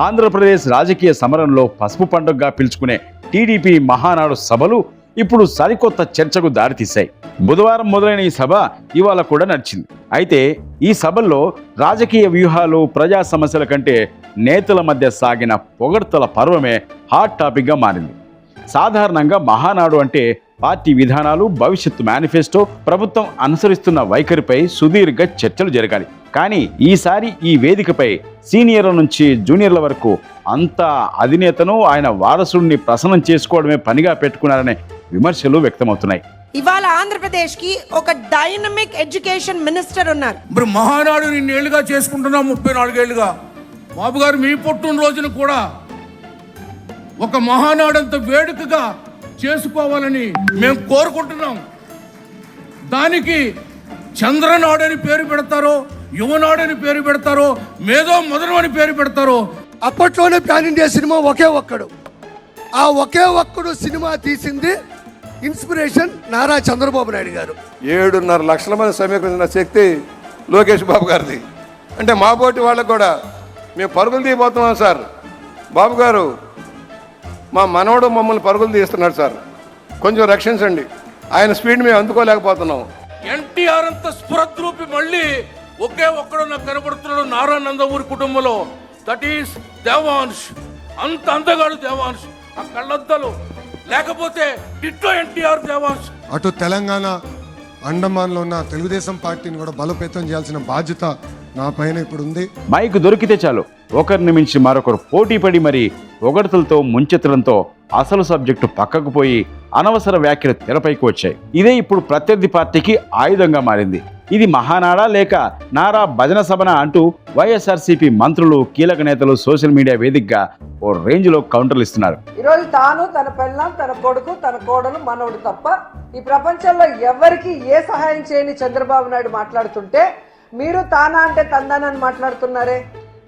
ఆంధ్రప్రదేశ్ రాజకీయ సమరంలో పసుపు పండుగగా పిలుచుకునే టీడీపీ మహానాడు సభలు ఇప్పుడు సరికొత్త చర్చకు దారితీశాయి. బుధవారం మొదలైన ఈ సభ ఇవాళ కూడా నడిచింది. అయితే ఈ సభల్లో రాజకీయ వ్యూహాలు, ప్రజా సమస్యల కంటే నేతల మధ్య సాగిన పొగడ్తల పర్వమే హాట్ టాపిక్గా మారింది. సాధారణంగా మహానాడు అంటే పార్టీ విధానాలు, భవిష్యత్తు మేనిఫెస్టో, ప్రభుత్వం అనుసరిస్తున్న వైఖరిపై సుదీర్ఘ చర్చలు జరగాలి. కానీ ఈసారి ఈ వేదికపై సీనియర్ల నుంచి జూనియర్ల వరకు అంతా అధినేతను, ఆయన వారసుడిని ప్రసన్నం చేసుకోవడమే పనిగా పెట్టుకున్నారనే విమర్శలు వ్యక్తమవుతున్నాయి. ఇవాళ ఆంధ్రప్రదేశ్ కి ఒక డైనమిక్ ఎడ్యుకేషన్ మినిస్టర్ ఉన్నారు. మరి మహానాడు నిన్నేళ్లుగా చేసుకుంటున్నాం, 34 ఏళ్లుగా. బాబు గారు మీ పుట్టినరోజును కూడా ఒక మహానాడంత వేడుకగా చేసుకోవాలని మేము కోరుకుంటున్నాం. దానికి చంద్రనాడు అని పేరు పెడతారో, యువనాడు అని పేరు పెడతారో, మేధో మదనం అని పేరు పెడతారో. అప్పట్లోనే ప్యాన్ ఇండియా సినిమా ఒకే ఒక్కడు. ఆ ఒకే ఒక్కడు సినిమా తీసింది ఇన్స్పిరేషన్ నారా చంద్రబాబు నాయుడు గారు. 7.5 లక్షల మంది సమీకరించిన శక్తి లోకేష్ బాబు గారిది. అంటే మా పోటీ వాళ్ళకు కూడా మేము పరుగులు తీయబోతున్నాం సార్. బాబు గారు మా మనవడు మమ్మల్ని పరుగులు తీస్తున్నాడు సార్, కొంచెం రక్షించండి. ఆయన స్పీడ్ మేము అందుకోలేకపోతున్నాం. ఎన్టీఆర్ అంత స్ఫురద్రూపి మళ్ళీ ఒకే ఒక్కడు నాకు కనబడుతున్నాడు నారా నందమూరి కుటుంబంలో. That is Devansh. అంత అందగాడు దేవాంశ్. ఆ కళ్ళద్దలు లేకపోతే డిట్టో ఎన్టీఆర్ దేవాంశ్. అటు తెలంగాణ, అండమాన్లో ఉన్న తెలుగుదేశం పార్టీని కూడా బలోపేతం చేయాల్సిన బాధ్యత నా పైన ఇప్పుడు ఉంది. మైక్ దొరికితే చాలు ఒకరిని మించి మరొకరు పోటీపడి మరి పొగడ్తలతో ముంచెత్తడంతో అసలు సబ్జెక్టు పక్కకు పోయి అనవసర వ్యాఖ్యలు తెరపైకి వచ్చాయి. ఇదే ఇప్పుడు ప్రత్యర్థి పార్టీకి ఆయుధంగా మారింది. ఇది మహానాడా లేక నారా భజన సభన అంటూ వైఎస్ఆర్సీపీ మంత్రులు, కీలక నేతలు సోషల్ మీడియా వేదికగా ఓ రేంజ్లో కౌంటర్లు ఇస్తున్నారు. ఈరోజు తాను, తన పెళ్ళాం, తన కొడుకు, తన కోడలు, మనవడు తప్ప ఈ ప్రపంచంలో ఎవరికి ఏ సహాయం చేయని చంద్రబాబు నాయుడు మాట్లాడుతుంటే మీరు తానా అంటే తందానని మాట్లాడుతున్నారే.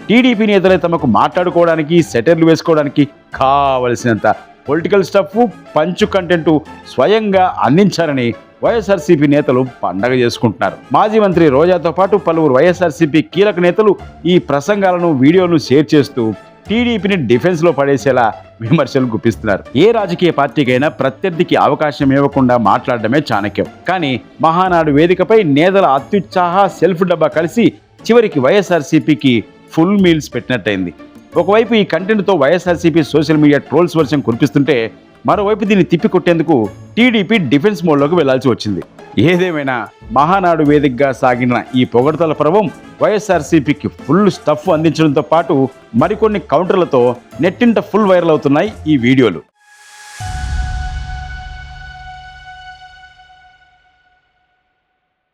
టీడీపీ నేతలే తమకు మాట్లాడుకోవడానికి, సెటర్లు వేసుకోవడానికి కావలసినంత పొలిటికల్ స్టఫ్, పంచు కంటెంట్ స్వయంగా అందించారని వైఎస్ఆర్సీపీ నేతలు పండగ చేసుకుంటున్నారు. మాజీ మంత్రి రోజాతో పాటు పలువురు వైఎస్ఆర్సీపీ కీలక నేతలు ఈ ప్రసంగాలను, వీడియోలను షేర్ చేస్తూ టీడీపీని డిఫెన్స్లో పడేసేలా విమర్శలు గుప్పిస్తున్నారు. ఏ రాజకీయ పార్టీకైనా ప్రత్యర్థికి అవకాశం ఇవ్వకుండా మాట్లాడడమే చాణక్యం. కానీ మహానాడు వేదికపై నేతల అత్యుత్సాహ, సెల్ఫ్ డబ్బా కలిసి చివరికి వైఎస్ఆర్సీపీకి ఫుల్ మీల్స్ పెట్టినట్టయింది. ఒకవైపు ఈ కంటెంట్తో వైఎస్ఆర్సీపీ సోషల్ మీడియా ట్రోల్స్ వర్షం కురిపిస్తుంటే, మరోవైపు దీన్ని తిప్పికొట్టేందుకు టీడీపీ డిఫెన్స్ మోడ్లోకి వెళ్లాల్సి వచ్చింది. ఏదేమైనా మహానాడు వేదికగా సాగిన ఈ పొగడ్తల పర్వం వైఎస్ఆర్సీపీకి ఫుల్ స్టఫ్ అందించడంతో పాటు మరికొన్ని కౌంటర్లతో నెట్టింట ఫుల్ వైరల్ అవుతున్నాయి ఈ వీడియోలు.